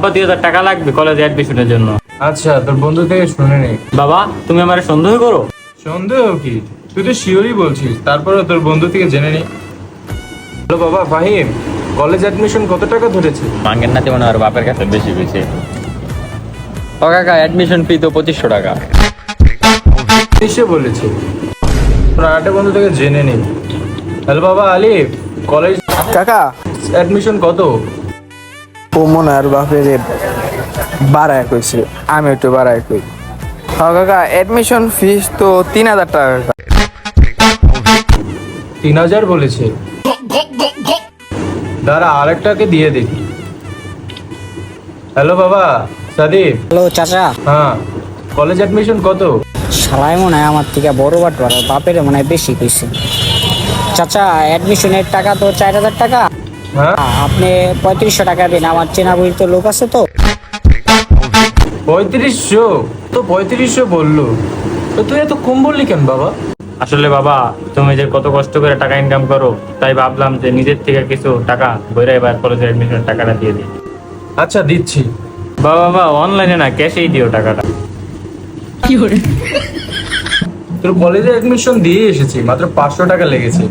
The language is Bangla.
আব্বা 2000 টাকা লাগবে কলেজে অ্যাডমিশনের জন্য। আচ্ছা, তোর বন্ধু থেকে শুনে নে। বাবা তুমি আমার সন্দেহ করো? সন্দেহ কি, তুই তো শিওরই বলছিস, তারপরে তোর বন্ধু থেকে জেনে নি। হ্যালো বাবা ফাহিম, কলেজ অ্যাডমিশন কত টাকা ধরেছে? মাঙ্গের নাতে মনে হয় ওর বাপের কাছে বেশি বেশি। ও কাকা, অ্যাডমিশন ফি তো 2500 টাকা। নিশ্চয় বলেছে, তোর আরেকটা বন্ধু থেকে জেনে নি। হ্যালো বাবা আলিফ, কলেজ কাকা অ্যাডমিশন কত? ও মনে হয় আর বাপের বাড়ায় কইছে, আমি একটু বাড়ায় কই। হ্যাঁ কাকা, অ্যাডমিশন ফিস তো 3000 টাকা কাকা। 3000 বলেছে। দাঁড়া আরেকটাকে দিয়ে দেখি। হ্যালো বাবা সাদিক। হ্যালো চাচা, হ্যাঁ, কলেজ অ্যাডমিশন কত? শালাই মনে হয় আমার থেকে বড় বাটবার, বাপের মনে হয় বেশি কইছে। চাচা অ্যাডমিশনের টাকা তো 4000 টাকা, হ্যাঁ, আপনি 3500 টাকা দিন, আমার চেনা পরিচিত লোক আছে তো। 3500? তো 3500 বললো, তো তুই এত কম বললি কেন বাবা? আসলে বাবা তুমি যে কত কষ্ট করে টাকা ইনকাম করো, তাই ভাবলাম যে নিজের থেকে কিছু টাকা বইরা এবার কলেজের অ্যাডমিশনের টাকাটা দিয়ে দিই। আচ্ছা দিচ্ছি। বাবা অনলাইনে না, ক্যাশেই দিও টাকাটা। তোর কলেজে অ্যাডমিশন দিয়ে এসেছি, মাত্র 500 টাকা লেগেছে।